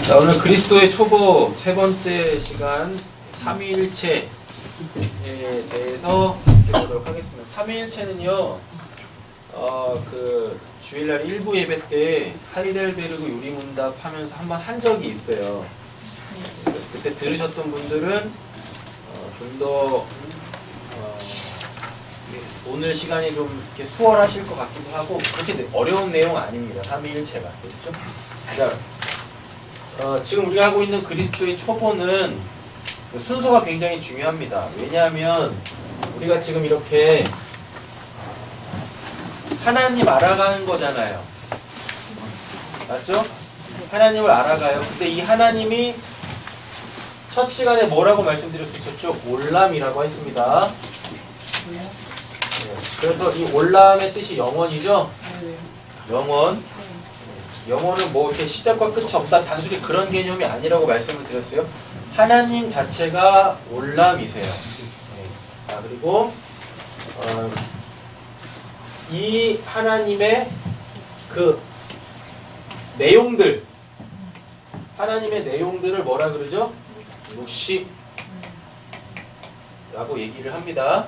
자, 오늘 그리스도의 초보 세 번째 시간 삼위일체에 대해서 보도록 하겠습니다. 삼위일체는요, 그 주일날 1부 예배 때 하이델베르그 요리문답 하면서 한번 한 적이 있어요. 그때 들으셨던 분들은 좀 더 오늘 시간이 좀 이렇게 수월하실 것 같기도 하고, 그렇게 어려운 내용 아닙니다. 삼위일체가. 그렇죠? 자, 지금 우리가 하고 있는 그리스도의 초보는 순서가 굉장히 중요합니다. 왜냐하면 우리가 지금 이렇게 하나님 알아가는 거잖아요. 맞죠? 하나님을 알아가요. 근데 이 하나님이 첫 시간에 뭐라고 말씀드렸었죠? 올람이라고 했습니다. 네. 그래서 이 올람의 뜻이 영원이죠? 영원. 영어는 뭐 이렇게 시작과 끝이 없다, 단순히 그런 개념이 아니라고 말씀을 드렸어요. 하나님 자체가 올람이세요. 자, 그리고 이 하나님의 그 내용들, 하나님의 내용들을 뭐라 그러죠? 묵시라고 얘기를 합니다.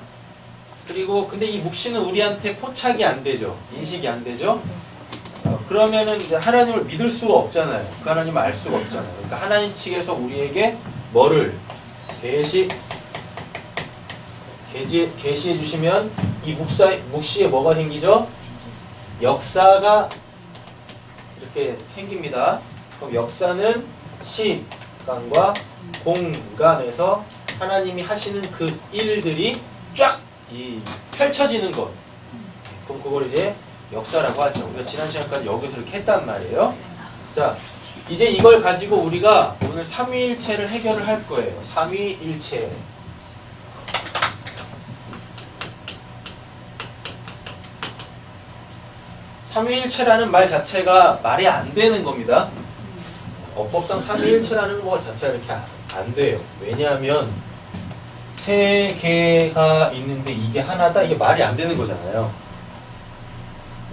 그리고 근데 이 묵시는 우리한테 포착이 안 되죠. 인식이 안 되죠. 그러면은 이제 하나님을 믿을 수가 없잖아요. 그 하나님을 알 수가 없잖아요. 그러니까 하나님 측에서 우리에게 뭐를 계시해 주시면 이 묵시에 뭐가 생기죠? 역사가 이렇게 생깁니다. 그럼 역사는 시간과 공간에서 하나님이 하시는 그 일들이 쫙 펼쳐지는 것. 그럼 그걸 이제 역사라고 하죠. 우리가 지난 시간까지 여기서 이렇게 했단 말이에요. 자, 이제 이걸 가지고 우리가 오늘 삼위일체를 해결을 할 거예요. 삼위일체. 삼위일체라는 말 자체가 말이 안 되는 겁니다. 어법상 삼위일체라는 것 자체가 이렇게 안 돼요. 왜냐하면 세 개가 있는데 이게 하나다? 이게 말이 안 되는 거잖아요.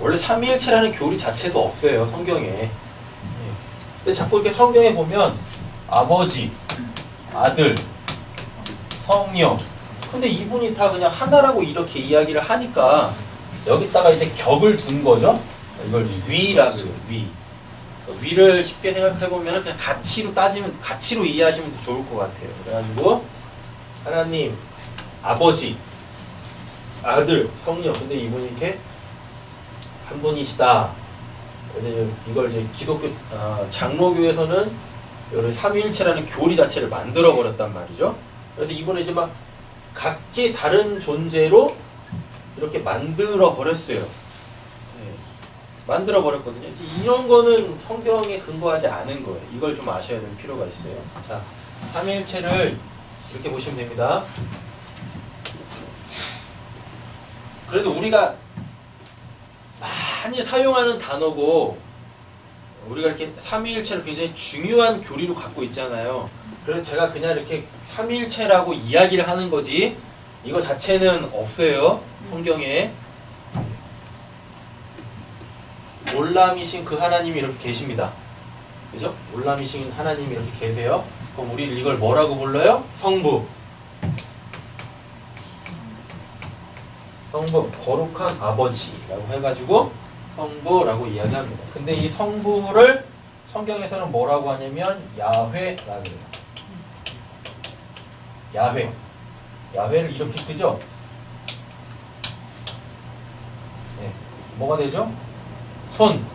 원래 삼위일체라는 교리 자체도 없어요, 성경에. 근데 자꾸 이렇게 성경에 보면 아버지, 아들, 성령. 근데 이분이 다 그냥 하나라고 이렇게 이야기를 하니까 여기다가 이제 격을 둔 거죠. 이걸 위라고 해요, 위. 위를 쉽게 생각해보면 그냥 가치로 따지면, 가치로 이해하시면 더 좋을 것 같아요. 그래가지고 하나님, 아버지, 아들, 성령. 근데 이분이 이렇게 한 분이시다. 그래서 이걸 이제 기독교 장로교에서는 이런 삼위일체라는 교리 자체를 만들어 버렸단 말이죠. 그래서 이분은 이제 막 각기 다른 존재로 이렇게 만들어 버렸어요. 네. 만들어 버렸거든요. 이런 거는 성경에 근거하지 않은 거예요. 이걸 좀 아셔야 될 필요가 있어요. 자, 삼위일체를 이렇게 보시면 됩니다. 그래도 우리가 많이 사용하는 단어고, 우리가 이렇게 삼위일체를 굉장히 중요한 교리로 갖고 있잖아요. 그래서 제가 그냥 이렇게 삼위일체라고 이야기를 하는 거지 이거 자체는 없어요, 성경에. 올람이신 그 하나님이 이렇게 계십니다. 그죠? 올람이신 하나님이 이렇게 계세요. 그럼 우리 이걸 뭐라고 불러요? 성부. 성부, 거룩한 아버지라고 해가지고 성부라고 이야기합니다. 근데 이 성부를 성경에서는 뭐라고 하냐면 야훼라고 해요. 야훼. 야훼를 이렇게 쓰죠? 네. 뭐가 되죠? 손.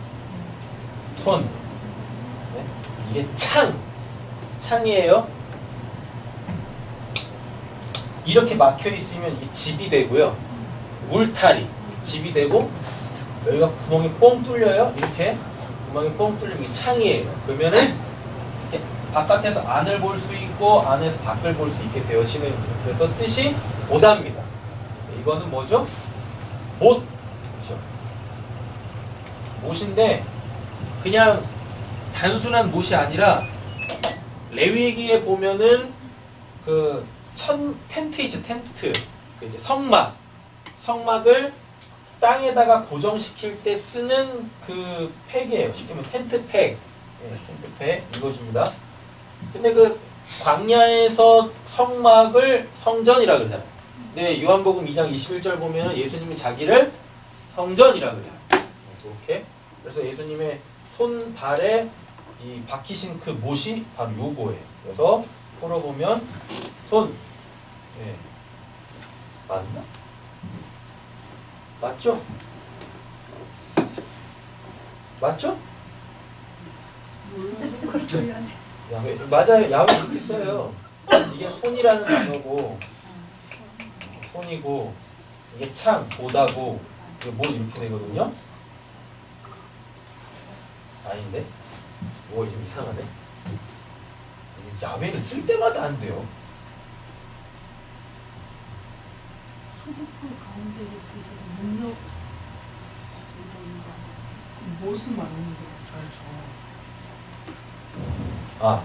네. 이게 창이에요. 이렇게 막혀 있으면 이게 집이 되고요. 울타리, 집이 되고, 여기가 구멍이 뻥 뚫려요. 이렇게 구멍이 뻥 뚫리면 이게 창이에요. 그러면은 이렇게 바깥에서 안을 볼 수 있고 안에서 밖을 볼 수 있게 되어지는 거예요. 그래서 뜻이 보답니다. 이거는 뭐죠? 못. 그렇죠? 못인데 그냥 단순한 못이 아니라 레위기에 보면은 그 텐트 있죠, 텐트. 그 이제 성막을 땅에다가 고정시킬 때 쓰는 그 팩이에요. 쉽게 말하면 텐트 팩. 손끝에 이것입니다. 근데 그 광야에서 성막을 성전이라 그러잖아요. 근데 요한복음 2장 21절 보면 예수님이 자기를 성전이라 그래요. 이렇게. 그래서 예수님의 손발에 이 박히신 그 못이 바로 요거예요. 그래서 풀어보면 손. 네. 맞나? 맞죠? 맞죠? 야외, 맞아요. 야외 이렇게 써요. 이게 손이라는 단어고 손이고 이게 창, 보다고 이게 뭐 이렇게 되거든요. 아닌데? 뭐 좀 이상하네. 야외는 쓸 때마다 안 돼요. 소득부 가운데 이렇게 있어서 능력 못은 맞는데 잘 아,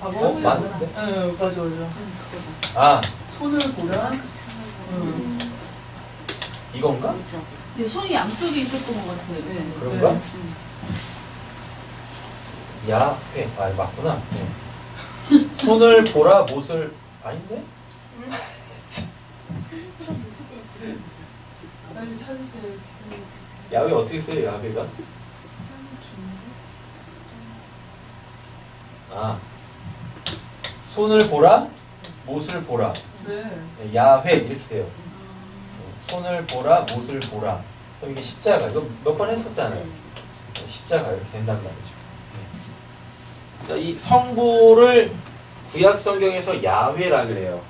맞는데? 네, 맞아. 아, 손을 보라. 이건가? 네, 손이 양쪽에 있었던 것 같아요. 네. 그런가? 야회, 아 맞구나. 네. 손을 보라, 못을 아닌데? 빨리 찾으세요. 야외 어떻게 써요? 야외가? 아, 손을 보라, 못을 보라. 네. 네, 야회 이렇게 돼요. 손을 보라, 못을 보라. 그럼 이게 십자가. 이거 몇 번 했었잖아요. 십자가 이렇게 된단 말이죠. 자, 이 성부를 구약 성경에서 야훼라 그래요.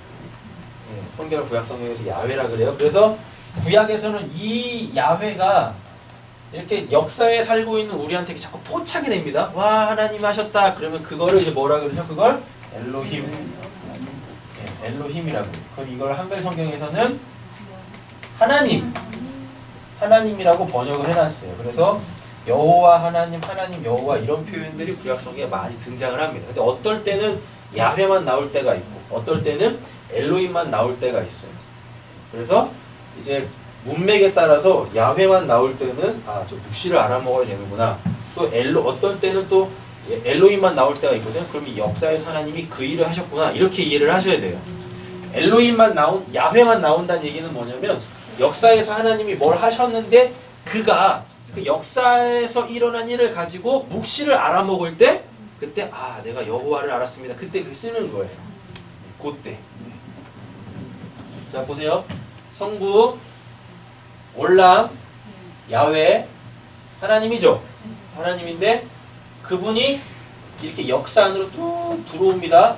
성경을 구약 성경에서 야훼라 그래요. 그래서 구약에서는 이 야훼가 이렇게 역사에 살고 있는 우리한테 자꾸 포착이 됩니다. 와, 하나님 하셨다. 그러면 그거를 이제 뭐라 그러죠? 그걸 엘로힘. 네, 엘로힘이라고. 그럼 이걸 한글 성경에서는 하나님이라고 번역을 해놨어요. 그래서 여호와 하나님, 하나님 여호와 이런 표현들이 구약 성경에 많이 등장을 합니다. 근데 어떨 때는 야훼만 나올 때가 있고, 어떨 때는 엘로힘만 나올 때가 있어요. 그래서 이제 문맥에 따라서 야훼만 나올 때는 아, 저 묵시를 알아먹어야 되는구나. 또 어떤 때는 또 엘로힘만 나올 때가 있거든요. 그럼 이 역사에서 하나님이 그 일을 하셨구나. 이렇게 이해를 하셔야 돼요. 야훼만 나온다는 얘기는 뭐냐면 역사에서 하나님이 뭘 하셨는데 그가 그 역사에서 일어난 일을 가지고 묵시를 알아먹을 때 그때 아, 내가 여호와를 알았습니다. 그때 쓰는 거예요. 그때. 자, 보세요. 성부, 올람, 야훼, 하나님이죠. 하나님인데 그분이 이렇게 역사 안으로 뚝 들어옵니다.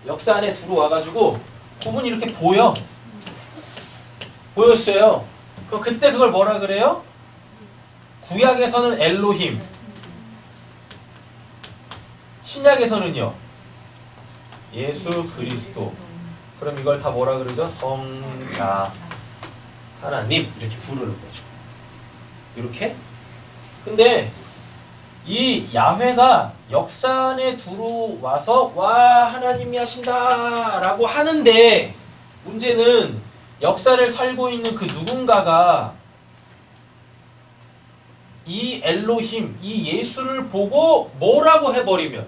역사 안에 들어와가지고 그분이 이렇게 보였어요. 그럼 그때 그걸 뭐라 그래요? 구약에서는 엘로힘, 신약에서는요 예수 그리스도. 그럼 이걸 다 뭐라 그러죠? 성자 하나님 이렇게 부르는 거죠. 이렇게. 근데 이 야훼가 역사 안에 들어와서 와, 하나님이 하신다 라고 하는데 문제는 역사를 살고 있는 그 누군가가 이 엘로힘, 이 예수를 보고 뭐라고 해버리면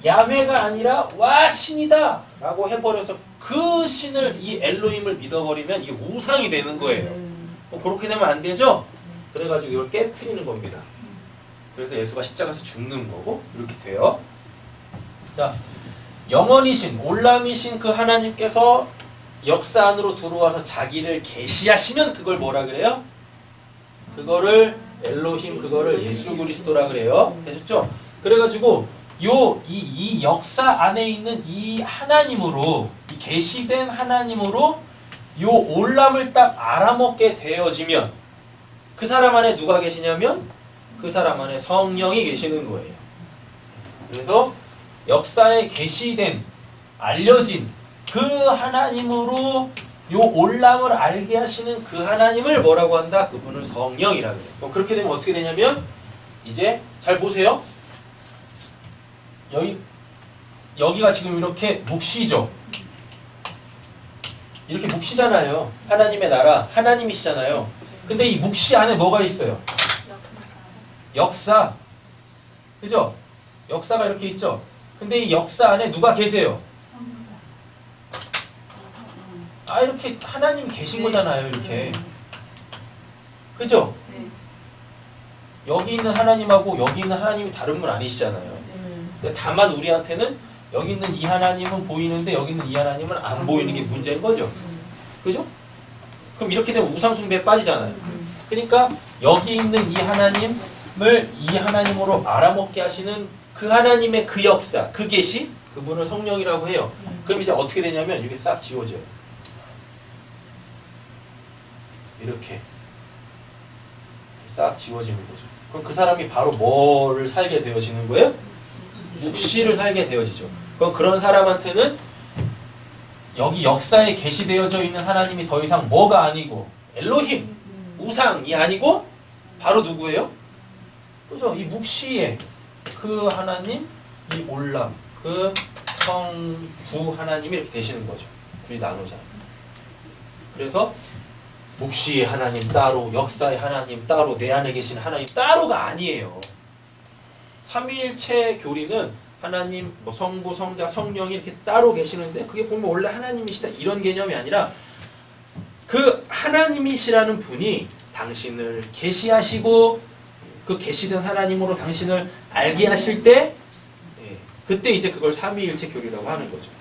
야훼가 아니라 와, 신이다 라고 해버려서 그 신을, 이 엘로힘을 믿어버리면 이게 우상이 되는 거예요. 그렇게 되면 안 되죠? 그래가지고 이걸 깨트리는 겁니다. 그래서 예수가 십자가에서 죽는 거고 이렇게 돼요. 자, 영원이신, 올람이신 그 하나님께서 역사 안으로 들어와서 자기를 계시하시면 그걸 뭐라 그래요? 그거를 엘로힘, 그거를 예수 그리스도라 그래요. 되셨죠? 그래가지고 이 역사 안에 있는 이 하나님으로, 이 계시된 하나님으로 요 올람을 딱 알아먹게 되어지면 그 사람 안에 누가 계시냐면 그 사람 안에 성령이 계시는 거예요. 그래서 역사에 계시된, 알려진 그 하나님으로 요 올람을 알게 하시는 그 하나님을 뭐라고 한다? 그분을 성령이라 그래요. 그럼 그렇게 되면 어떻게 되냐면 이제 잘 보세요. 여기가 지금 이렇게 묵시죠. 이렇게 묵시잖아요. 하나님의 나라, 하나님이시잖아요. 근데 이 묵시 안에 뭐가 있어요? 역사. 그죠? 역사가 이렇게 있죠? 근데 이 역사 안에 누가 계세요? 성자. 아, 이렇게 하나님이 계신 네. 거잖아요, 이렇게. 그죠? 네. 여기 있는 하나님하고 여기 있는 하나님이 다른 분 아니시잖아요. 근데 다만 우리한테는 여기 있는 이 하나님은 보이는데 여기 있는 이 하나님은 안 보이는 게 문제인 거죠. 그죠? 그럼 이렇게 되면 우상숭배에 빠지잖아요. 그러니까 여기 있는 이 하나님을 이 하나님으로 알아먹게 하시는 그 하나님의 그 역사, 그 계시, 그분을 성령이라고 해요. 그럼 이제 어떻게 되냐면 이게 싹 지워져요. 이렇게 싹 지워지는 거죠. 그럼 그 사람이 바로 뭐를 살게 되어지는 거예요? 묵시를 살게 되어지죠. 그럼 그런 사람한테는 여기 역사에 계시되어져 있는 하나님이 더 이상 뭐가 아니고 엘로힘, 우상이 아니고 바로 누구예요? 그죠? 이 묵시의 그 하나님, 이 올람, 그 성부 하나님이 이렇게 되시는 거죠. 굳이 나누자. 그래서 묵시의 하나님 따로, 역사의 하나님 따로, 내 안에 계신 하나님 따로가 아니에요. 삼위일체 교리는 하나님, 뭐 성부, 성자, 성령이 이렇게 따로 계시는데 그게 보면 원래 하나님이시다 이런 개념이 아니라 그 하나님이시라는 분이 당신을 계시하시고 그 계시된 하나님으로 당신을 알게 하실 때 그때 이제 그걸 삼위일체 교리라고 하는 거죠.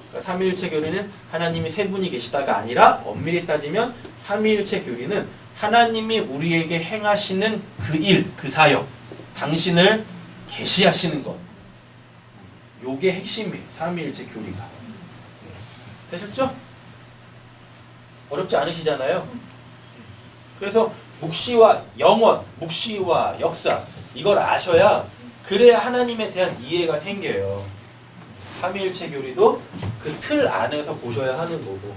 그러니까 삼위일체 교리는 하나님이 세 분이 계시다가 아니라 엄밀히 따지면 삼위일체 교리는 하나님이 우리에게 행하시는 그 일, 그 사역, 당신을 계시하시는 것. 요게 핵심이에요. 삼위일체 교리가. 되셨죠? 어렵지 않으시잖아요. 그래서 묵시와 영원, 묵시와 역사 이걸 아셔야 그래야 하나님에 대한 이해가 생겨요. 삼위일체 교리도 그 틀 안에서 보셔야 하는 거고.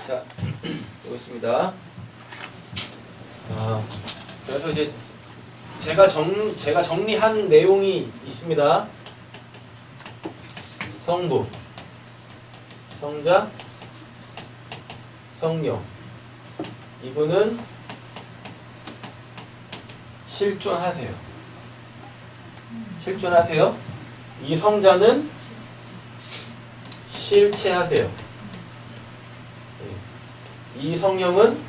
자, 여기 있습니다. 그래서 이제 제가 정리한 내용이 있습니다. 성부, 성자, 성령. 이분은 실존하세요. 실존하세요. 이 성자는 실체하세요. 이 성령은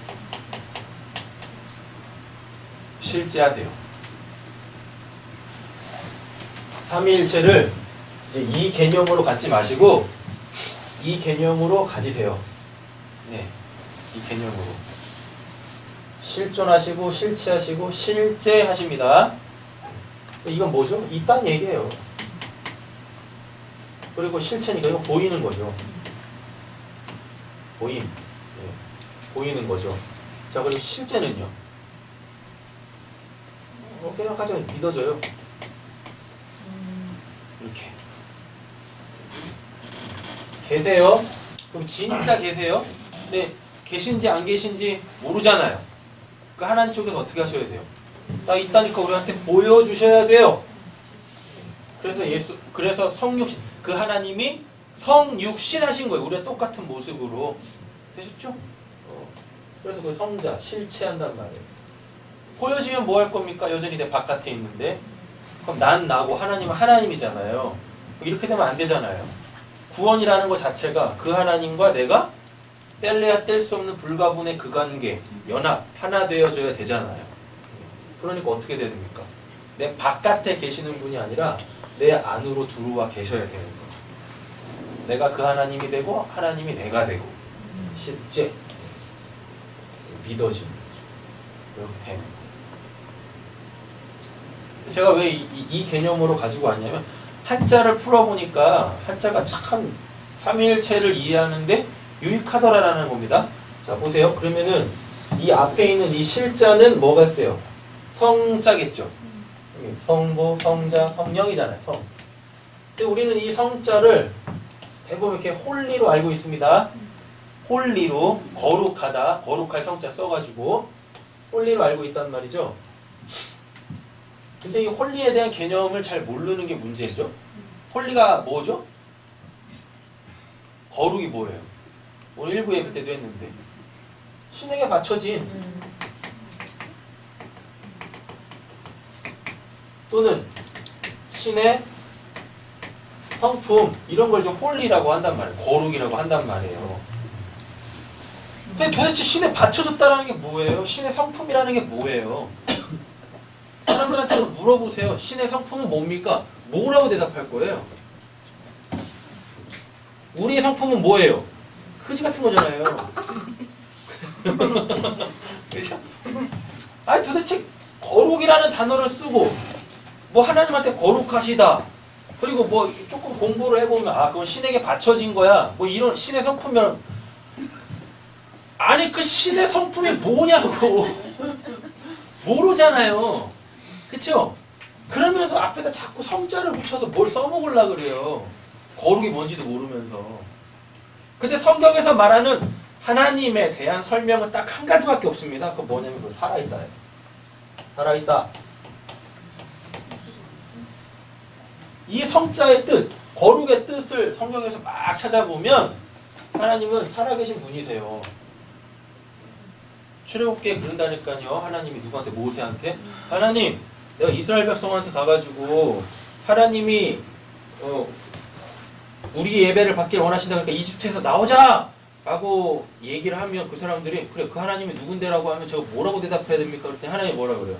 실제하세요. 삼위일체를 이제 이 개념으로 갖지 마시고 이 개념으로 가지세요. 네, 이 개념으로 실존하시고 실체하시고 실제하십니다. 이건 뭐죠? 있다는 얘기예요. 그리고 실체니까 이건 보이는 거죠. 보임. 네, 보이는 거죠. 자, 그리고 실제는요. 그냥 가장 믿어져요. 이렇게 계세요. 그럼 진짜 계세요? 근데 계신지 안 계신지 모르잖아요. 그 하나님 쪽에서 어떻게 하셔야 돼요? 딱 있다니까 우리한테 보여주셔야 돼요. 그래서 성육신, 그 하나님이 성육신 하신 거예요. 우리가 똑같은 모습으로. 되셨죠? 그래서 그 성자, 실체한단 말이에요. 보여지면 뭐 할 겁니까? 여전히 내 바깥에 있는데. 그럼 난 나고 하나님은 하나님이잖아요. 이렇게 되면 안 되잖아요. 구원이라는 것 자체가 그 하나님과 내가 뗄래야 뗄 수 없는 불가분의 그 관계, 연합, 하나 되어져야 되잖아요. 그러니까 어떻게 됩니까? 내 바깥에 계시는 분이 아니라 내 안으로 들어와 계셔야 되는 거죠. 내가 그 하나님이 되고 하나님이 내가 되고 실제 믿어지는 거죠. 이렇게 되는 거예요. 제가 왜 이 개념으로 가지고 왔냐면 한자를 풀어보니까 한자가 참 삼위일체를 이해하는데 유익하더라라는 겁니다. 자, 보세요. 그러면은 이 앞에 있는 이 실자는 뭐가 있어요? 성자겠죠. 성부, 성자, 성령이잖아요. 성. 근데 우리는 이 성자를 대부분 이렇게 홀리로 알고 있습니다. 홀리로 거룩하다, 거룩할 성자 써가지고 홀리로 알고 있단 말이죠. 근데 이 홀리에 대한 개념을 잘 모르는 게 문제죠. 홀리가 뭐죠? 거룩이 뭐예요? 오늘 일부 예배 때도 했는데 신에게 바쳐진 또는 신의 성품 이런 걸 좀 홀리라고 한단 말이에요. 거룩이라고 한단 말이에요. 근데 도대체 신에 바쳐졌다라는 게 뭐예요? 신의 성품이라는 게 뭐예요? 사람들한테 물어보세요. 신의 성품은 뭡니까? 뭐라고 대답할 거예요? 우리의 성품은 뭐예요? 그지 같은 거잖아요. 그죠? 아니 도대체 거룩이라는 단어를 쓰고 뭐 하나님한테 거룩하시다. 그리고 뭐 조금 공부를 해보면 아 그건 신에게 바쳐진 거야. 뭐 이런 신의 성품이면 아니 그 신의 성품이 뭐냐고 모르잖아요. 그쵸? 그러면서 앞에다 자꾸 성자를 붙여서 뭘 써먹으려고 그래요. 거룩이 뭔지도 모르면서. 근데 성경에서 말하는 하나님에 대한 설명은 딱 한 가지밖에 없습니다. 그거 뭐냐면 그 살아있다예요. 살아있다. 이 성자의 뜻, 거룩의 뜻을 성경에서 막 찾아보면 하나님은 살아계신 분이세요. 출애굽기에 그런다니까요. 하나님이 누구한테? 모세한테 하나님 내가 이스라엘 백성한테 가가지고 하나님이 우리 예배를 받기를 원하신다 그러니까 이집트에서 나오자! 라고 얘기를 하면 그 사람들이 그래 그 하나님이 누군데라고 하면 저거 뭐라고 대답해야 됩니까? 그랬더니 하나님이 뭐라 그래요?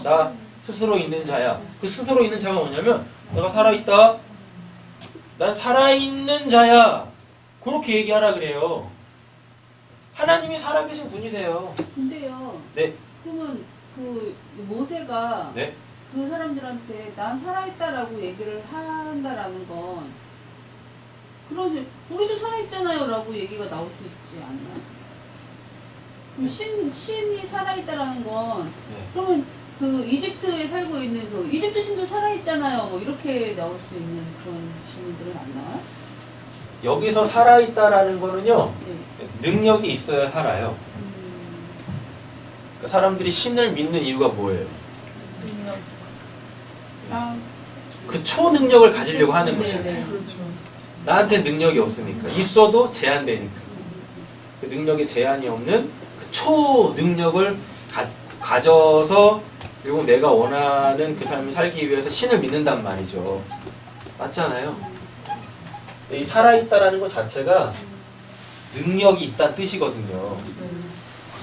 나 스스로 있는 자야. 그 스스로 있는 자가 뭐냐면 내가 살아있다. 난 살아있는 자야. 그렇게 얘기하라 그래요. 하나님이 살아계신 분이세요. 근데요. 네. 그러면 그 모세가 네. 그 사람들한테 난 살아있다라고 얘기를 한다라는 건 그런지 우리도 살아있잖아요라고 얘기가 나올 수 있지 않나요? 그럼 신이 살아있다라는 건 네. 그러면 그 이집트에 살고 있는 그 이집트 신도 살아있잖아요. 뭐 이렇게 나올 수 있는 그런 질문들은 안 나와요? 여기서 살아있다라는 거는요. 네. 능력이 있어야 살아요. 그러니까 사람들이 신을 믿는 이유가 뭐예요? 그 초능력을 가지려고 하는 네, 것이죠. 네. 그렇죠. 나한테 능력이 없으니까. 있어도 제한되니까. 그 능력에 제한이 없는 그 초능력을 가져서 결국 내가 원하는 그 삶을 살기 위해서 신을 믿는단 말이죠. 맞잖아요. 이 살아있다라는 것 자체가 능력이 있다는 뜻이거든요.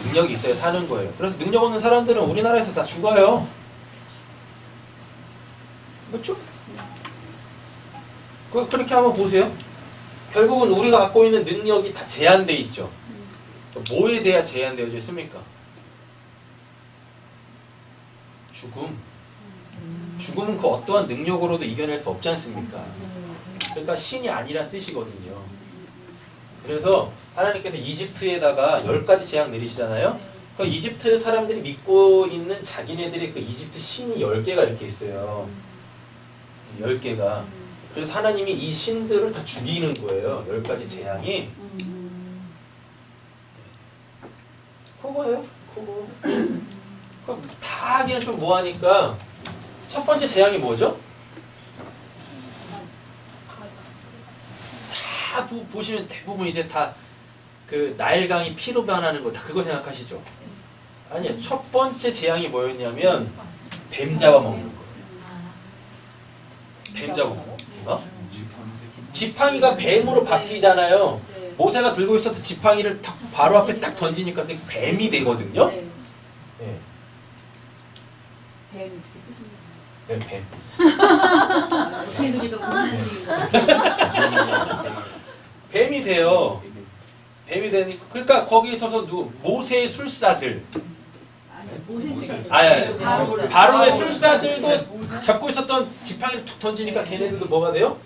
능력이 있어야 사는 거예요. 그래서 능력 없는 사람들은 우리나라에서 다 죽어요. 그렇죠? 그렇게 한번 보세요. 결국은 우리가 갖고 있는 능력이 다 제한돼 있죠. 뭐에 대해 제한되어져 있습니까? 죽음. 죽음은 그 어떠한 능력으로도 이겨낼 수 없지 않습니까? 그러니까 신이 아니란 뜻이거든요. 그래서 하나님께서 이집트에다가 10가지 재앙 내리시잖아요. 그 이집트 사람들이 믿고 있는 자기네들의 그 이집트 신이 10개가 이렇게 있어요. 10개가. 그래서 하나님이 이 신들을 다 죽이는 거예요. 10가지 재앙이. 그거예요. 그거. 그럼 다 하기는 좀 뭐하니까 첫 번째 재앙이 뭐죠? 다 보시면 대부분 이제 다 그 나일강이 피로 변하는 거 다 그거 생각하시죠? 아니요. 첫 번째 재앙이 뭐였냐면 뱀 잡아먹는 거. 뱀 잡아먹는 거. 지팡이가 뱀으로 바뀌잖아요. 네. 모세가 들고 있었던 지팡이를 탁 바로 앞에 딱 던지니까 그게 뱀이 되거든요. 네. 네. 뱀 이렇게 쓰시는 뱀. 거예요. 어떻게 그리가 고민하시는 거예요? 뱀이 돼요. 뱀이 되니까 그러니까 거기에 있어서 모세의 술사들, 바로의 술사들도 잡고 있었던 지팡이를 툭 던지니까 걔네들도 뭐가 돼요?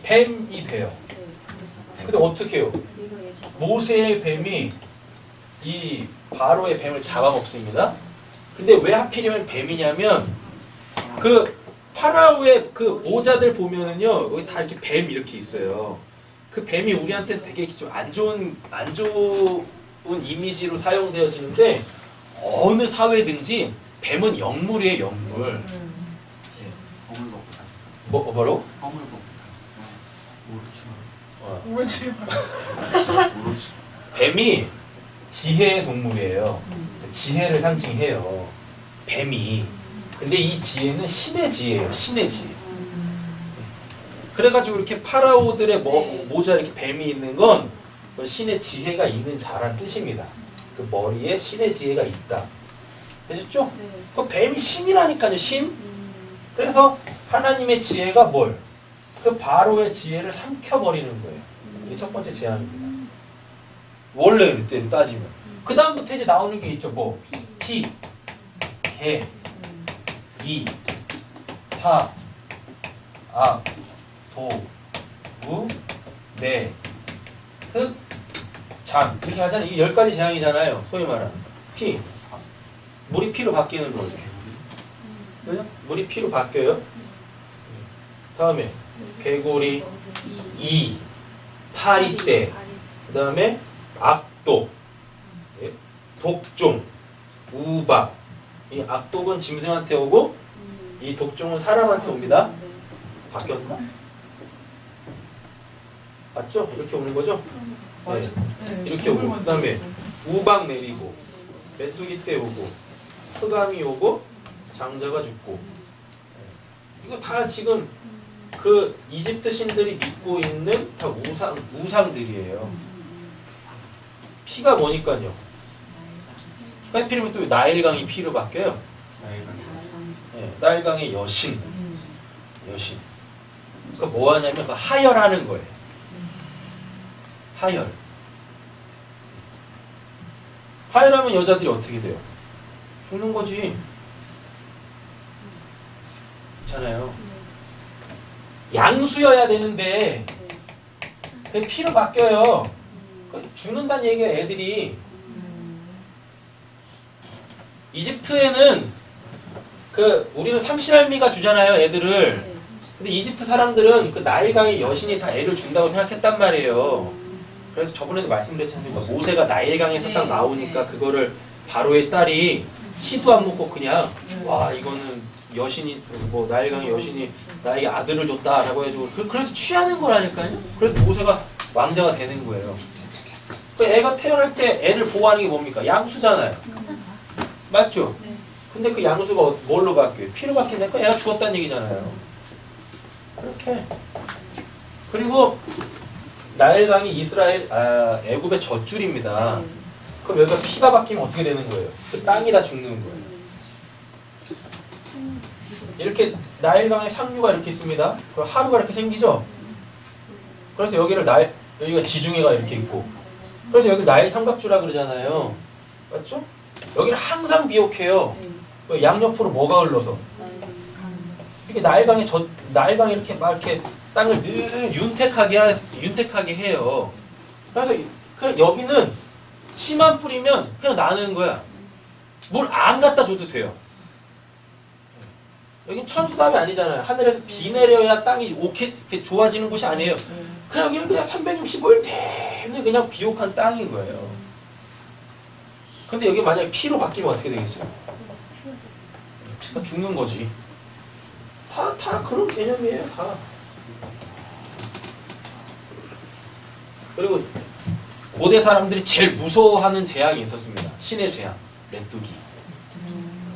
뱀이 돼요. 근데 어떻게 해요? 모세의 뱀이 이 바로의 뱀을 잡아먹습니다. 근데 왜 하필이면 뱀이냐면 그 파라오의 그 모자들 보면은요 여기 다 이렇게 뱀 이렇게 있어요. 그 뱀이 우리한테 되게 좀 안 좋은 이미지로 사용되어지는데 어느 사회든지 뱀은 영물이에요, 영물. 허물 먹고 살. 뭐라고? 허물 먹고 살. 오렌지 모르지. 뱀이 지혜의 동물이에요. 지혜를 상징해요. 뱀이. 근데 이 지혜는 신의 지혜예요. 신의 지혜. 그래가지고 이렇게 파라오들의 모자 이렇게 뱀이 있는 건 그건 신의 지혜가 있는 자란 뜻입니다. 그 머리에 신의 지혜가 있다. 되셨죠? 네. 그 뱀이 신이라니까요. 신. 그래서 하나님의 지혜가 뭘? 그 바로의 지혜를 삼켜버리는 거예요. 이게 첫 번째 재앙입니다. 원래 그때 따지면. 그 다음부터 이제 나오는 게 있죠. 뭐? 피, 개, 이, 파, 악, 도, 우, 매, 흑, 장. 이렇게 하잖아요. 이게 10가지 재앙이잖아요. 소위 말하는. 피. 물이 피로 바뀌는 거죠. 그죠? 물이 피로 바뀌어요. 다음에 개구리, 이, 파리떼, 그 다음에 악독, 예? 독종, 우박. 이 악독은 짐승한테 오고 이 독종은 사람한테 옵니다. 바뀌었나? 맞죠? 이렇게 오는 거죠? 네. 이렇게 오고 그 다음에 우박 내리고 메뚜기 떼 오고 흑암이 오고 장자가 죽고. 이거 다 지금 그 이집트 신들이 믿고 있는 다 우상들이에요. 피가 뭐니까요? 해피리면서 왜 나일강이 피로 바뀌어요? 네, 나일강의 여신. 그러니까 뭐 하냐면 그 하혈하는 거예요. 하혈. 하혈하면 여자들이 어떻게 돼요? 죽는 거지. 있잖아요. 양수여야 되는데 그 피로 바뀌어요. 죽는다는 얘기가 애들이. 이집트에는 그 우리는 삼시할미가 주잖아요, 애들을. 근데 이집트 사람들은 그 나일강의 여신이 다 애를 준다고 생각했단 말이에요. 그래서 저번에도 말씀드렸지 않습니까? 모세가 나일강에서 딱 나오니까 그거를 바로의 딸이 씨도 안 먹고 그냥 와 이거는 여신이 뭐 나일강의 여신이 나에게 아들을 줬다라고 해가지고 그래서 취하는 거라니까요. 그래서 모세가 왕자가 되는 거예요. 그 애가 태어날 때 애를 보호하는 게 뭡니까? 양수잖아요. 맞죠? 근데 그 양수가 뭘로 바뀌어요? 피로 바뀌니까 애가 죽었다는 얘기잖아요. 이렇게. 그리고 나일강이 애굽의 젖줄입니다. 그럼 여기가 피가 바뀌면 어떻게 되는 거예요? 그 땅이 다 죽는 거예요. 이렇게 나일강의 상류가 이렇게 있습니다. 그럼 하루가 이렇게 생기죠? 그래서 여기가 지중해가 이렇게 있고, 그래서 여기 나일 삼각주라 그러잖아요. 맞죠? 여기는 항상 비옥해요. 양옆으로 뭐가 흘러서. 이렇게 나일강이 이렇게 막 이렇게 땅을 늘 윤택하게 해요. 그래서 그냥 여기는 씨만 뿌리면 그냥 나는 거야. 물 안 갖다 줘도 돼요. 여긴 천수답이 아니잖아요. 하늘에서 비 내려야 땅이 이렇게 좋아지는 곳이 아니에요. 그냥 여기는 그냥 365일 내내 그냥 비옥한 땅인 거예요. 근데 여기 만약에 피로 바뀌면 어떻게 되겠어요? 죽는 거지. 다 그런 개념이에요, 다. 그리고 고대 사람들이 제일 무서워하는 재앙이 있었습니다. 신의 재앙, 메뚜기.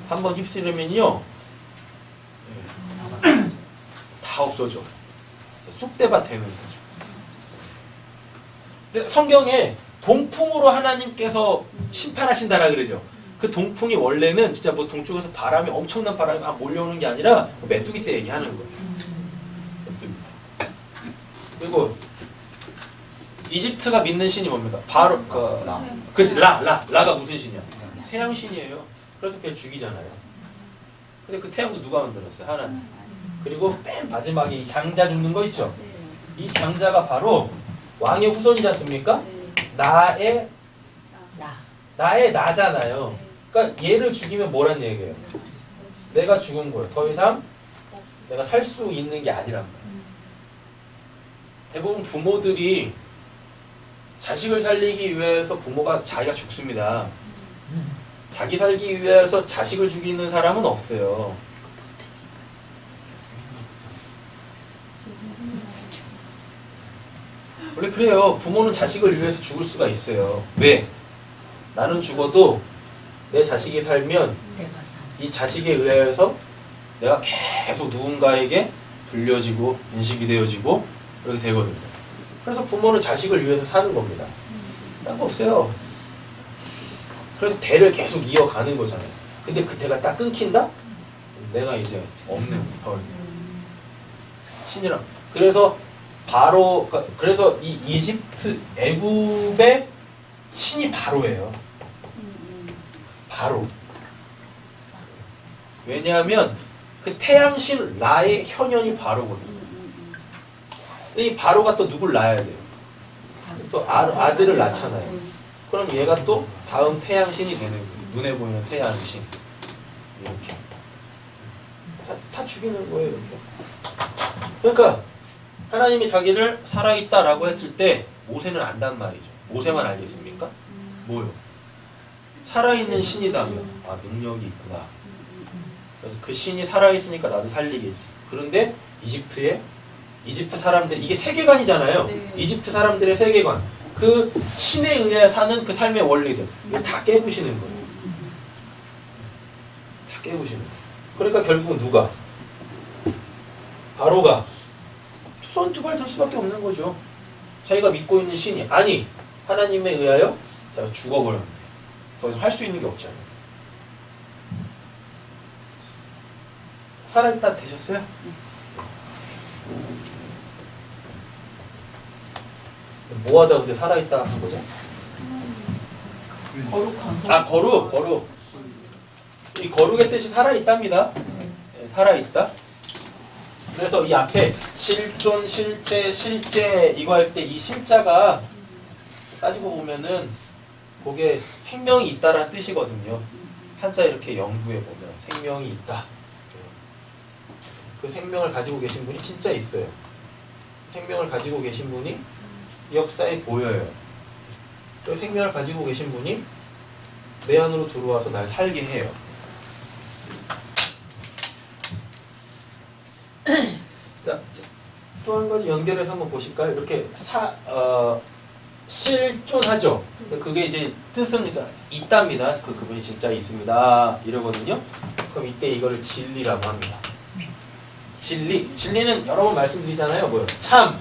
한번 휩쓸리면요, 다 없어져. 쑥대밭 되는 거죠. 근데 성경에 동풍으로 하나님께서 심판하신다라 그러죠. 그 동풍이 원래는 진짜 뭐 동쪽에서 엄청난 바람이 막 몰려오는 게 아니라 메뚜기 때 얘기하는 거예요. 메뚜기. 그리고 이집트가 믿는 신이 뭡니까? 바로 그렇지, 라가 무슨 신이야? 태양 신이에요. 그래서 그냥 죽이잖아요. 근데 그 태양도 누가 만들었어요? 하나님. 그리고 맨 마지막에 이 장자 죽는 거 있죠? 이 장자가 바로 왕의 후손이지 않습니까? 나의 나잖아요. 그러니까 얘를 죽이면 뭐란 얘기예요? 내가 죽은 거예요. 더 이상 내가 살 수 있는 게 아니란 말이에요. 대부분 부모들이 자식을 살리기 위해서 부모가 자기가 죽습니다. 자기 살기 위해서 자식을 죽이는 사람은 없어요. 원래 그래요. 부모는 자식을 위해서 죽을 수가 있어요. 왜? 나는 죽어도 내 자식이 살면 이 자식에 의해서 내가 계속 누군가에게 불려지고 인식이 되어지고 이렇게 되거든요. 그래서 부모는 자식을 위해서 사는 겁니다. 딴 거 없어요. 그래서 대를 계속 이어가는 거잖아요. 근데 그 대가 딱 끊긴다? 내가 이제 없는 더 신이랑. 그래서 바로 그래서 이 이집트 애굽의 신이 바로예요. 바로. 왜냐하면 그 태양신 라의 현현이 바로거든요. 이 바로가 또 누굴 낳아야 돼요? 또 아들을 낳잖아요. 그럼 얘가 또 다음 태양신이 되는 거예요. 눈에 보이는 태양신. 이렇게. 다 죽이는 거예요. 이렇게. 그러니까 하나님이 자기를 살아있다라고 했을 때 모세는 안단 말이죠. 모세만 알겠습니까? 뭐요? 살아있는 신이다면 아 능력이 있구나. 그래서 그 신이 살아있으니까 나도 살리겠지. 그런데 이집트 사람들 이게 세계관이잖아요. 네. 이집트 사람들의 세계관. 그 신에 의해 사는 그 삶의 원리들 이걸 다 깨부시는 거예요. 다 깨부시는 거예요. 그러니까 결국은 누가? 바로가 손 두 발 들 수밖에 없는 거죠. 자기가 믿고 있는 신이 아니 하나님에 의하여 자기가 죽어버렸는데 더 이상 할 수 있는 게 없잖아요. 살아있다 되셨어요? 뭐하다 근데 살아있다 한 거죠? 거룩한 아 거룩. 이 거룩의 뜻이 살아있답니다. 네, 살아있다. 그래서 이 앞에 실존, 실체, 실제 이거 할 때 이 실자가 따지고 보면은 그게 생명이 있다라는 뜻이거든요. 한자 이렇게 영구에 보면 생명이 있다. 그 생명을 가지고 계신 분이 진짜 있어요. 생명을 가지고 계신 분이 역사에 보여요. 그 생명을 가지고 계신 분이 내 안으로 들어와서 날 살게 해요. 자, 또 한 가지 연결해서 한번 보실까요? 이렇게 실존하죠. 그게 이제 뜻은 있답니다. 그분이 진짜 있습니다. 이러거든요. 그럼 이때 이거를 진리라고 합니다. 진리는 여러 번 말씀드리잖아요. 뭐요? 참,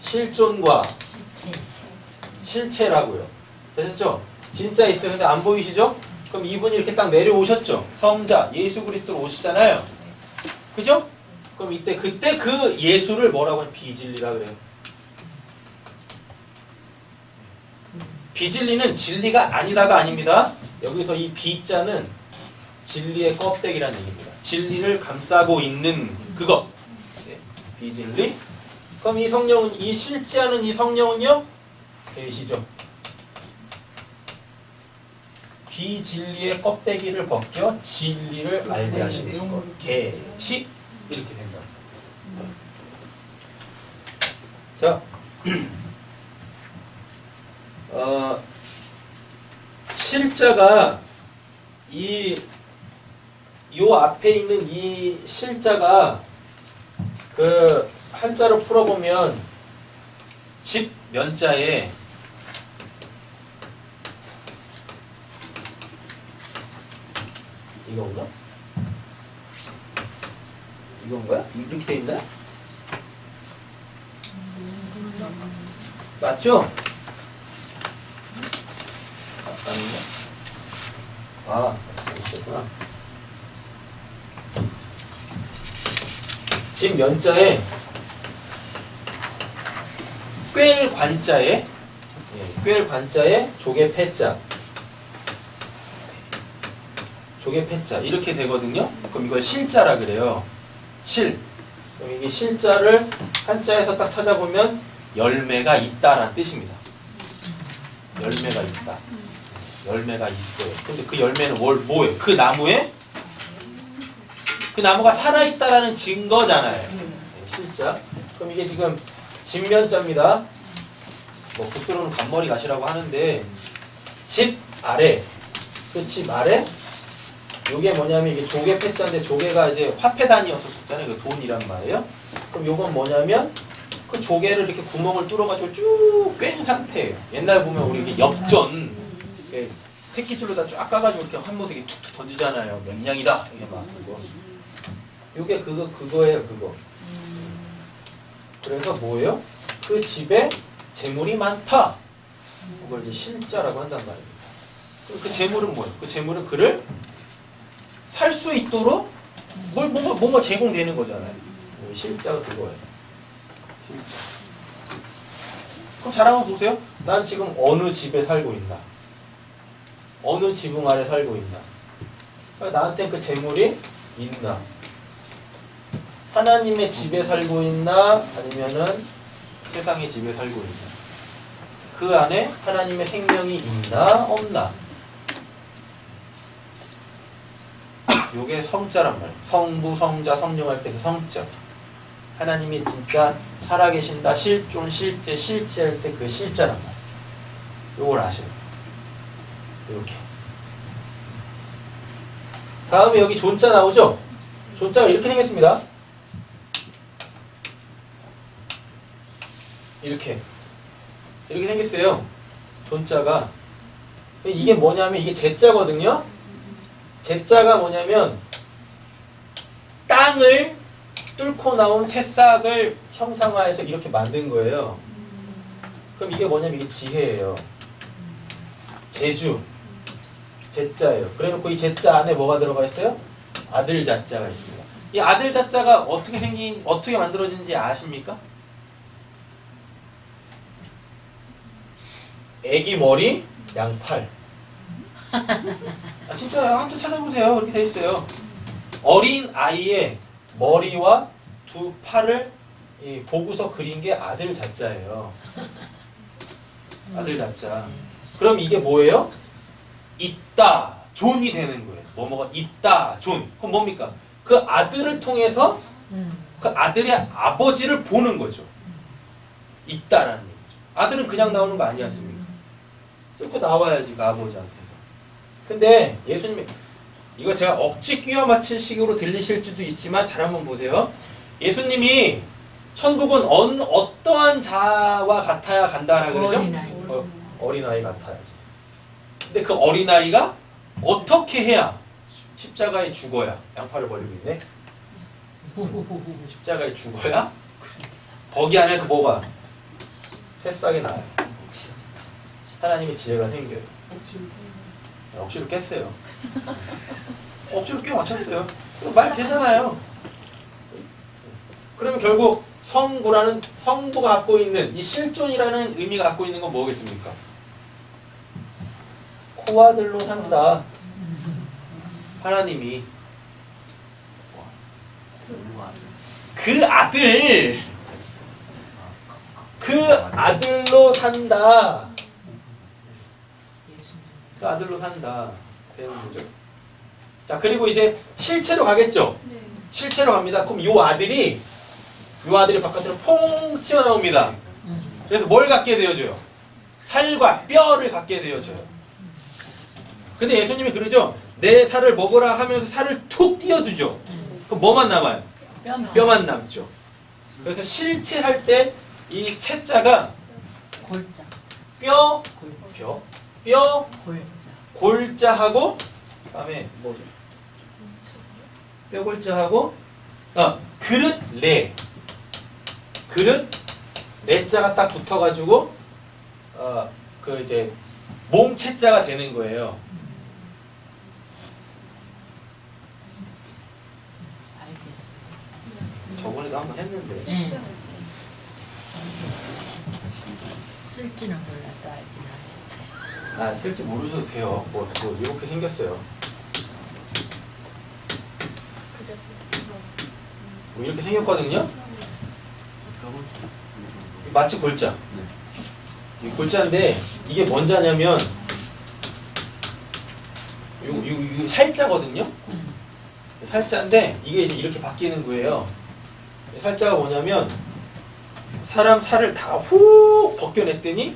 실존과 실체라고요. 되셨죠? 진짜 있어요. 근데 안 보이시죠? 그럼 이분이 이렇게 딱 내려오셨죠? 성자, 예수 그리스도로 오시잖아요. 그죠? 그럼 그때 그 예수를 뭐라고 하냐? 비진리라 그래요. 비진리는 진리가 아니다가 아닙니다. 여기서 이 비자는 진리의 껍데기라는 얘기입니다. 진리를 감싸고 있는 그것. 네, 비진리. 그럼 이 성령은, 이 실제하는 이 성령은요? 계시죠. 비진리의 껍데기를 벗겨 진리를 알게 하시는 것. 계시. 이렇게 된다. 자, 실자가 요 앞에 있는 이 실자가 그 한자로 풀어보면 집 면자에 이건가? 이건가요? 이렇게 돼 있나요? 맞죠? 아닌가? 아, 있었구나. 집 면자에 꿰일 관자에 꿰일 관자에 조개 패자 조개 패자 이렇게 되거든요. 그럼 이걸 실자라 그래요. 실. 그럼 이게 실자를 한자에서 딱 찾아보면 열매가 있다라는 뜻입니다. 열매가 있다. 열매가 있어요. 근데 그 열매는 뭐예요? 그 나무에 그 나무가 살아있다라는 증거잖아요. 네, 실자. 그럼 이게 지금 집면자입니다. 뭐 붓으로는 간머리 가시라고 하는데 집 아래 그 집 아래 요게 뭐냐면 이게 조개 패자인데 조개가 이제 화폐 단위였었잖아요. 그 돈이란 말이에요. 그럼 요건 뭐냐면 그 조개를 이렇게 구멍을 뚫어가지고 쭉 꿰인 상태예요. 옛날에 보면 우리 이렇게 엽전 이렇게 새끼줄로다 쫙 까가지고 이렇게 한 모습 이렇게 툭툭 던지잖아요. 명량이다 이게 막 그거. 요게 그거예요 그거. 그래서 뭐예요? 그 집에 재물이 많다. 그걸 이제 실자라고 한단 말입니다. 그 재물은 뭐예요? 그 재물은 그를 살 수 있도록 뭔가 제공되는 거잖아요. 실자가 그거예요. 실자. 그럼 잘 한번 보세요. 난 지금 어느 집에 살고 있나? 어느 지붕 아래 살고 있나? 나한테 그 재물이 있나? 하나님의 집에 살고 있나? 아니면은 세상의 집에 살고 있나? 그 안에 하나님의 생명이 있나? 없나? 요게 성자란 말이에요. 성부, 성자, 성령 할 때 그 성자. 하나님이 진짜 살아계신다, 실존, 실제, 실제 할 때 그 실자란 말이에요. 요걸 아셔야 돼요. 이렇게. 다음에 여기 존자 나오죠? 존자가 이렇게 생겼습니다. 이렇게 생겼어요. 존자가. 이게 뭐냐면 이게 제자거든요. 제자가 뭐냐면 땅을 뚫고 나온 새싹을 형상화해서 이렇게 만든 거예요. 그럼 이게 뭐냐면 이게 지혜예요. 제주. 제자예요. 그래놓고 이 제자 안에 뭐가 들어가 있어요? 아들 자자가 있습니다. 이 아들 자자가 어떻게 만들어진지 아십니까? 애기 머리, 양팔. 진짜 한번 찾아보세요. 그렇게 돼 있어요. 어린 아이의 머리와 두 팔을 보고서 그린 게 아들 자자예요. 아들 자자. 그럼 이게 뭐예요? 있다, 존이 되는 거예요. 뭐뭐가 있다, 존. 그럼 뭡니까? 그 아들을 통해서 그 아들의 아버지를 보는 거죠. 있다라는 얘기죠. 아들은 그냥 나오는 거 아니었습니까? 뚫고 나와야지 그 아버지한테서. 근데 예수님이 이거 제가 억지 끼워 맞힐 식으로 들리실지도 있지만 잘 한번 보세요. 예수님이 천국은 어떠한 자와 같아야 간다라 그러죠? 어린아이 같아야지. 근데 그 어린아이가 어떻게 해야 십자가에 죽어야 양팔을 벌리고 있네? 십자가에 죽어야 거기 안에서 뭐가 새싹이 나요. 하나님의 지혜가 생겨요. 억지로 깼어요. 억지로 끼워 맞췄어요. 말 되잖아요. 그러면 결국 성부가 갖고 있는 이 실존이라는 의미가 갖고 있는 건 뭐겠습니까? 코아들로 산다. 하나님이 그 아들로 산다. 그 아들로 산다. 되는 거죠. 자, 그리고 이제 실체로 가겠죠. 네. 실체로 갑니다. 그럼 요 아들이 바깥으로 퐁 튀어나옵니다. 그래서 뭘 갖게 되어져요? 살과 뼈를 갖게 되어져요. 근데 예수님이 그러죠. 내 살을 먹으라 하면서 살을 툭 띄워두죠. 그럼 뭐만 남아요? 뼈만 남죠. 그래서 실체할 때 이 채자가 골자. 뼈, 골자. 골자하고 그다음에 뭐죠? 뼈골자하고 그릇 레자가 딱 붙어가지고 그 이제 몸 채자가 되는 거예요. 알겠습니다. 저번에도 한번 했는데. 네. 쓸지는 몰라도 알긴 알았어요. 쓸지 모르셔도 돼요. 뭐 이렇게 생겼어요. 뭐 이렇게 생겼거든요. 마치 골자. 이 골자인데 이게 뭔 자냐면 요 살자거든요. 살자인데 이게 이제 이렇게 바뀌는 거예요. 살자가 뭐냐면 사람 살을 다 훅 벗겨냈더니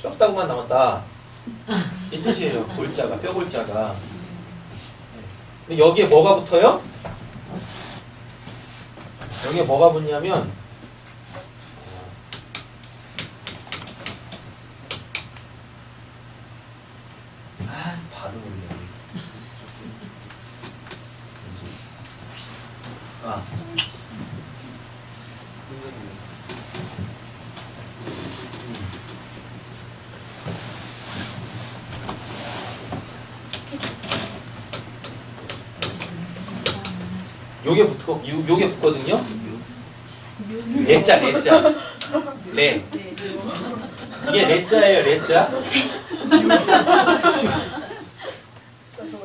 뼈다구만 남았다. 이 뜻이에요. 골자가, 뼈골자가. 근데 여기에 뭐가 붙어요? 여기에 뭐가 붙냐면 발음을 요게 붙거든요. 레자. 레. 이게 레자예요, 레자.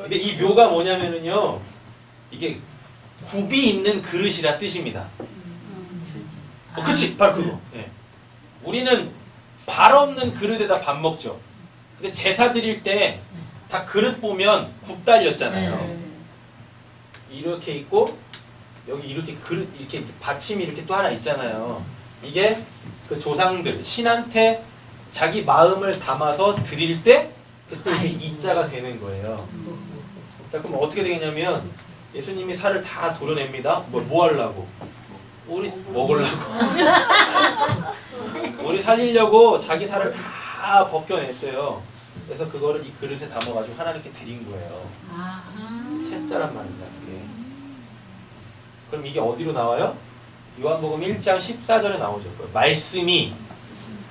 근데 이 묘가 뭐냐면은요, 이게 굽이 있는 그릇이란 뜻입니다. 그치, 바로 그거. 네. 우리는 발 없는 그릇에다 밥 먹죠. 근데 제사 드릴 때 다 그릇 보면 굽 달렸잖아요. 이렇게 있고 여기 이렇게 그릇 이렇게 받침이 이렇게 또 하나 있잖아요. 이게 그 조상들 신한테 자기 마음을 담아서 드릴 때 그때 이제 이자가 되는 거예요. 자, 그럼 어떻게 되겠냐면 예수님이 살을 다 도려냅니다. 뭐 하려고? 우리 먹으려고. 우리 살리려고 자기 살을 다 벗겨냈어요. 그래서 그거를 이 그릇에 담아가지고 하나님께 드린 거예요. 채자란 말입니다. 그게. 그럼 이게 어디로 나와요? 요한복음 1장 14절에 나오죠. 말씀이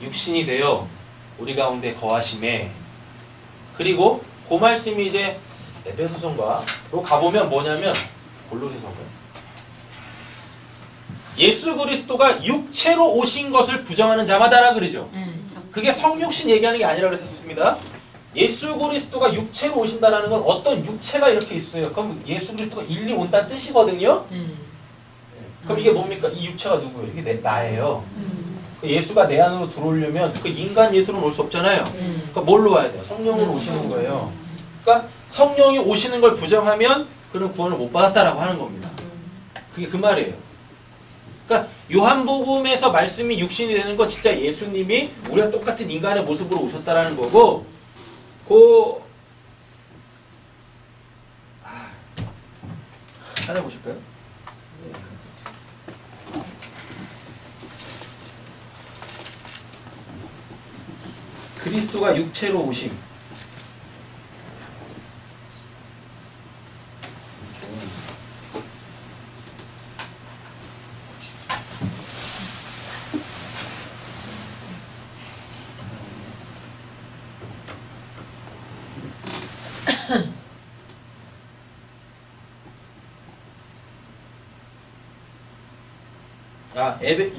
육신이 되어 우리 가운데 거하심에. 그리고 그 말씀이 이제 에베소서인가로 가보면 뭐냐면 골로새서인가요? 예수 그리스도가 육체로 오신 것을 부정하는 자마다라 그러죠. 그게 성육신 얘기하는 게 아니라 그랬었습니다. 예수 그리스도가 육체로 오신다라는 건 어떤 육체가 이렇게 있어요. 그럼 예수 그리스도가 일리 온다는 뜻이거든요. 그럼 이게 뭡니까? 이 육체가 누구예요? 이게 나예요. 예수가 내 안으로 들어오려면 그 인간 예수로 올 수 없잖아요. 그러니까 뭘로 와야 돼요? 성령으로 오시는 거예요. 그러니까 성령이 오시는 걸 부정하면 그는 구원을 못 받았다라고 하는 겁니다. 그게 그 말이에요. 그러니까 요한복음에서 말씀이 육신이 되는 건 진짜 예수님이 우리와 똑같은 인간의 모습으로 오셨다라는 거고, 찾아보실까요? 그리스도가 육체로 오심.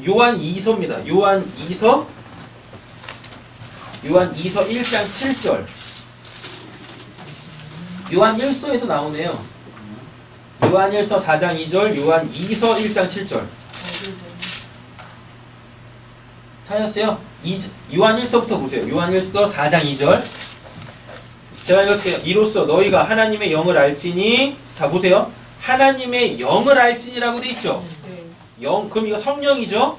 요한 2서입니다. 요한 2서 1장 7절. 요한 1서에도 나오네요. 요한 1서 4장 2절, 요한 2서 1장 7절. 찾았어요? 요한 1서부터 보세요. 요한 1서 4장 2절. 제가 읽을게요. 이로써 너희가 하나님의 영을 알지니, 자 보세요. 하나님의 영을 알지니라고 돼 있죠. 영, 그럼 이거 성령이죠.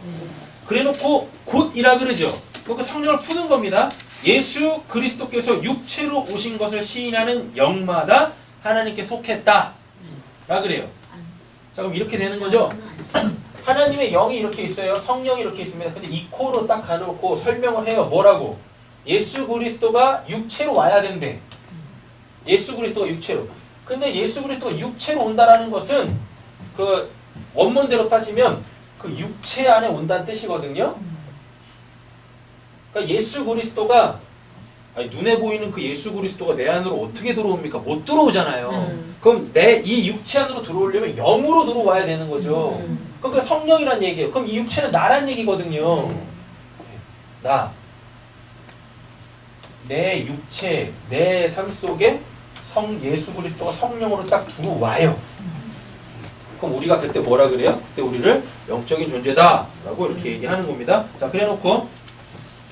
그래놓고 곧이라 그러죠. 그러니까 성령을 푸는 겁니다. 예수 그리스도께서 육체로 오신 것을 시인하는 영마다 하나님께 속했다 라 그래요. 자, 그럼 이렇게 되는 거죠. 하나님의 영이 이렇게 있어요. 성령이 이렇게 있습니다. 근데 이 코로 딱 가놓고 설명을 해요. 뭐라고? 예수 그리스도가 육체로 와야 된대. 예수 그리스도가 육체로. 근데 예수 그리스도가 육체로 온다라는 것은 그 원문대로 따지면 그 육체 안에 온다는 뜻이거든요. 그러니까 예수 그리스도가 눈에 보이는 그 예수 그리스도가 내 안으로 어떻게 들어옵니까? 못 들어오잖아요. 그럼 내 이 육체 안으로 들어오려면 영으로 들어와야 되는 거죠. 그러니까 성령이란 얘기예요. 그럼 이 육체는 나란 얘기거든요. 나. 내 육체, 내 삶 속에 예수 그리스도가 성령으로 딱 들어와요. 그럼 우리가 그때 뭐라 그래요? 그때 우리를 영적인 존재다 라고 이렇게 얘기하는 겁니다. 자, 그래놓고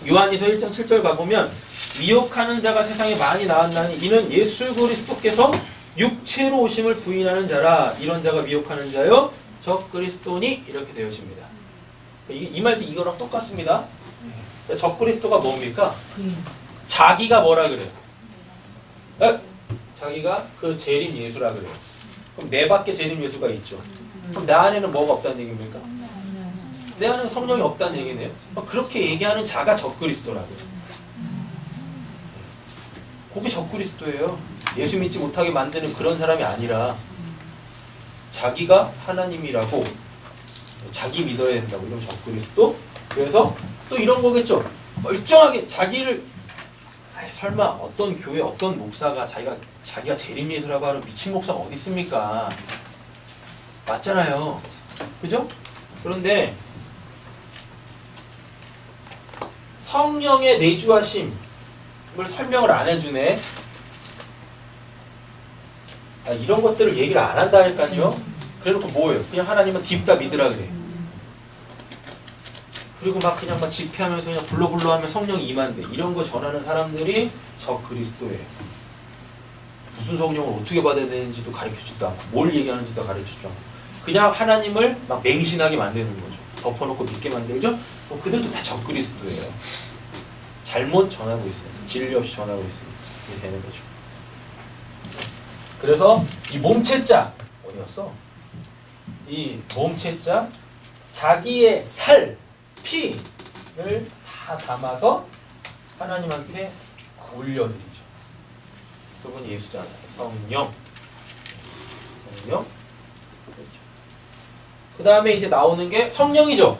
요한이서 1장 7절 가보면 미혹하는 자가 세상에 많이 나왔나니 이는 예수 그리스도께서 육체로 오심을 부인하는 자라. 이런 자가 미혹하는 자요 적 그리스도니 이렇게 되어집니다. 이 말도 이거랑 똑같습니다. 적그리스도가 뭡니까? 부인. 자기가 뭐라 그래요? 자기가 그 재림 예수라 그래요. 그럼 내 밖에 재림 예수가 있죠. 그럼 내 안에는 뭐가 없다는 얘기입니까? 내 안에는 성령이 없다는 얘기네요. 그렇게 얘기하는 자가 적그리스도라고요. 그게 적그리스도예요. 예수 믿지 못하게 만드는 그런 사람이 아니라 자기가 하나님이라고 자기 믿어야 된다고. 이러면 적그리스도. 그래서 또 이런 거겠죠. 멀쩡하게 자기를 설마 어떤 교회 어떤 목사가 자기가 재림 예수라고 하는 미친 목사가 어디 있습니까? 맞잖아요. 그죠? 그런데 성령의 내주하심을 설명을 안 해주네. 이런 것들을 얘기를 안 한다니까요. 그래놓고 뭐예요? 그냥 하나님은 딥다 믿으라 그래. 그리고 막 그냥 막 집회하면서 그냥 불러불러 하면 성령이 임한대. 이런 거 전하는 사람들이 적그리스도예요. 무슨 성령을 어떻게 받아야 되는지도 가르쳐주지도 않고 뭘 얘기하는지도 가르쳐주지 않고 그냥 하나님을 막 맹신하게 만드는 거죠. 덮어놓고 믿게 만들죠. 그들도 다 적그리스도예요. 잘못 전하고 있어요. 진리 없이 전하고 있으니까 이게 되는 거죠. 그래서 이 몸체자 어디 갔어? 이 몸체자 자기의 살, 피를 다 담아서 하나님한테 올려드리죠. 그분이 예수잖아요. 성령. 그렇죠. 그 다음에 이제 나오는 게 성령이죠.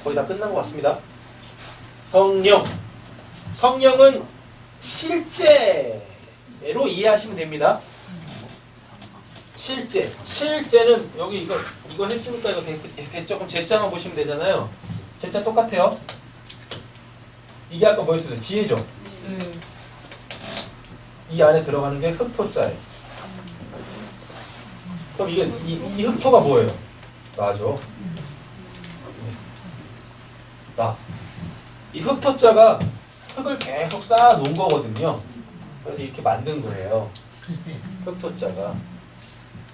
거의 다 끝난 것 같습니다. 성령. 성령은 실제로 이해하시면 됩니다. 실제. 실제는 여기 이거 했으니까 이거 조금 제자만 보시면 되잖아요. 제자 똑같아요. 이게 아까 뭐였어요? 지혜죠. 네. 이 안에 들어가는 게 흑토자예요. 그럼 이게 이 흑토가 뭐예요? 나죠. 나. 이 흑토자가 흙을 계속 쌓아 놓은 거거든요. 그래서 이렇게 만든 거예요. 흑토자가.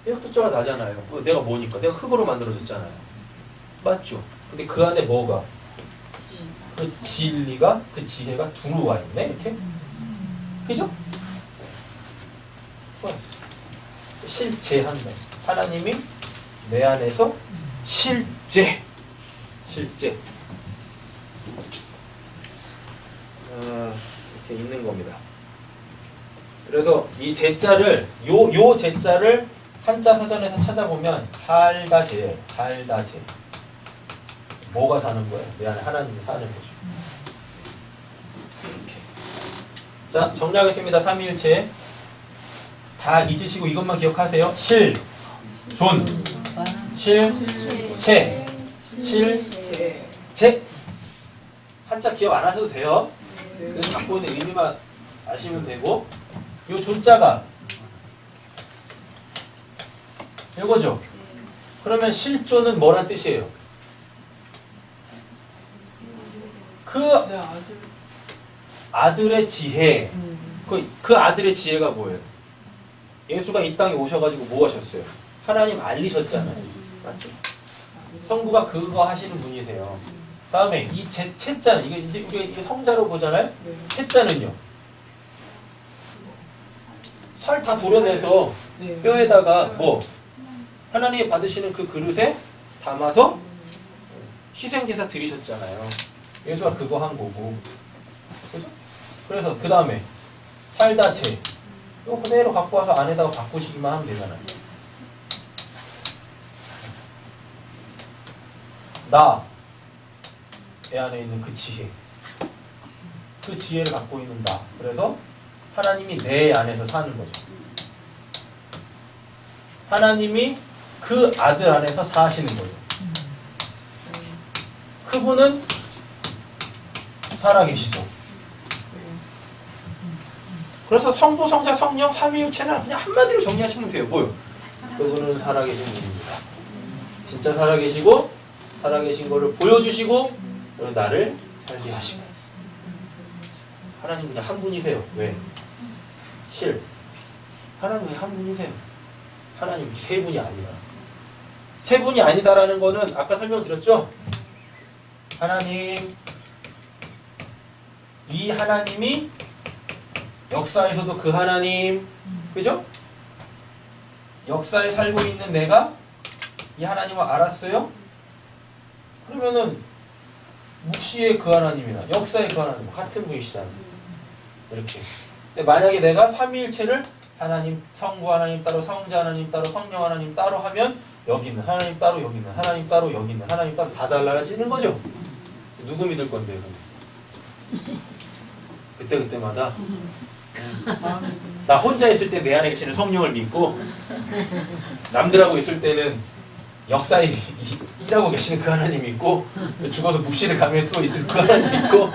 이 흑토자가 나잖아요. 내가 뭐니까? 내가 흙으로 만들어졌잖아요. 맞죠? 근데 그 안에 뭐가? 그 진리가, 그 지혜가 들어와 있네? 이렇게? 그죠? 실제한다. 하나님이 내 안에서 실제. 이렇게 있는 겁니다. 그래서 이 제자를 요 제자를 한자 사전에서 찾아보면 살다제. 뭐가 사는 거예요? 내 안에 하나님이 사는 거죠. 이렇게. 자, 정리하겠습니다. 삼위일체. 다 잊으시고 이것만 기억하세요. 실, 존, 실체, 실제. 한자 기억 안 하셔도 돼요. 그냥 갖고 있는 의미만 아시면 되고. 요 존자가 이거죠. 그러면 실존은 뭐란 뜻이에요? 그 내 아들. 아들의 지혜. 그 아들의 지혜가 뭐예요? 예수가 이 땅에 오셔가지고 뭐 하셨어요? 하나님 알리셨잖아요. 맞죠? 성부가 그거 하시는 분이세요. 다음에 이 채자는 이제 우리가 이게 성자로 보잖아요. 네. 채자는요. 살 다 도려내서 네. 뼈에다가 뭐 하나님이 받으시는 그 그릇에 담아서 희생제사 드리셨잖아요. 예수가 그거 한 거고. 그죠? 그래서 그 다음에 살다채. 이거 그대로 갖고 와서 안에다가 바꾸시기만 하면 되잖아요. 내 안에 있는 그 지혜. 그 지혜를 갖고 있는 나. 그래서 하나님이 내 안에서 사는 거죠. 하나님이 그 아들 안에서 사시는 거죠. 그분은 살아계시죠. 그래서 성부, 성자, 성령, 삼위일체는 그냥 한마디로 정리하시면 돼요. 뭐요? 그분은 살아계신 분입니다. 진짜 살아계시고 살아계신 거를 보여주시고 그리고 나를 살게 하시고. 하나님 그냥 한 분이세요. 왜? 하나님 그냥 한 분이세요. 하나님 세 분이 아니라 세 분이 아니다라는 거는 아까 설명드렸죠? 하나님, 이 하나님이 역사에서도 그 하나님, 그죠? 역사에 살고 있는 내가 이 하나님을 알았어요? 그러면은 묵시의 그 하나님이나 역사의 그 하나님 같은 분이시잖아요. 이렇게. 근데 만약에 내가 삼위일체를 하나님, 성부 하나님 따로, 성자 하나님 따로, 성령 하나님 따로 하면 여기 있는 하나님 따로, 여기 있는 하나님 따로, 여기 있는 하나님 따로 다 달라지는 거죠. 누구 믿을 건데요? 그때마다 나 혼자 있을 때 내 안에 계시는 성령을 믿고 남들하고 있을 때는 역사에 일하고 계시는 그 하나님 믿고 죽어서 묵시를 가면 또 그 하나님 믿고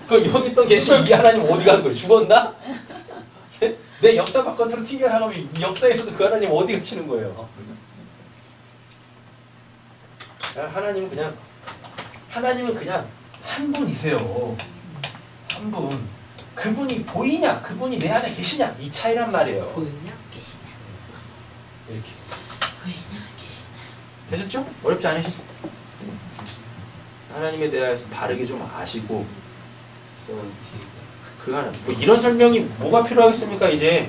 그 여기 또 계신 이 하나님 어디 간 거예요? 죽었나? 내 역사 바깥으로 튕겨나가면 이 역사에서도 그 하나님 어디 가시는 거예요? 하나님은 그냥 한 분이세요. 한 분. 그분이 보이냐, 그분이 내 안에 계시냐 이 차이란 말이에요. 보이냐 계시냐. 이렇게. 보이냐 계시냐. 되셨죠? 어렵지 않으시죠? 하나님에 대해서 바르게 좀 아시고 그 하나님 뭐 이런 설명이 뭐가 필요하겠습니까? 이제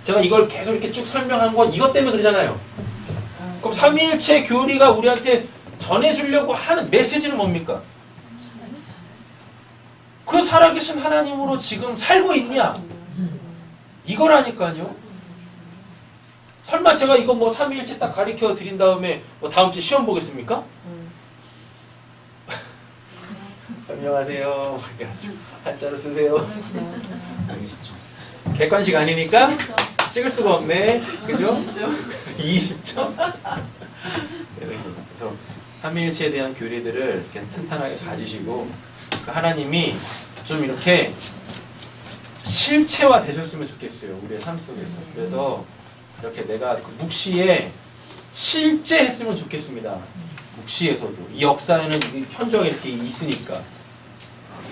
제가 이걸 계속 이렇게 쭉 설명한 건 이것 때문에 그러잖아요. 그럼 삼위일체 교리가 우리한테 전해주려고 하는 메시지는 뭡니까? 그 살아계신 하나님으로 지금 살고 있냐? 이거라니까요. 설마 제가 이거 뭐 삼위일체 딱 가르쳐 드린 다음에 뭐 다음 주 시험 보겠습니까? 안녕하세요. 한자로 쓰세요. 객관식 아니니까 찍을 수가 없네. 그죠? 20점? 그래서 삼위일체에 대한 교리들을 이렇게 탄탄하게 가지시고 그 하나님이 좀 이렇게 실체화 되셨으면 좋겠어요. 우리의 삶 속에서. 그래서 이렇게 내가 그 묵시에 실제 했으면 좋겠습니다. 묵시에서도. 이 역사에는 현저하게 이렇게 있으니까.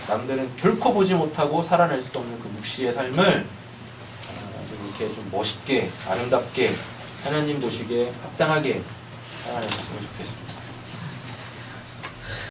남들은 결코 보지 못하고 살아낼 수 없는 그 묵시의 삶을 좀 이렇게 좀 멋있게, 아름답게, 하나님 보시기에 합당하게 살아냈으면 좋겠습니다.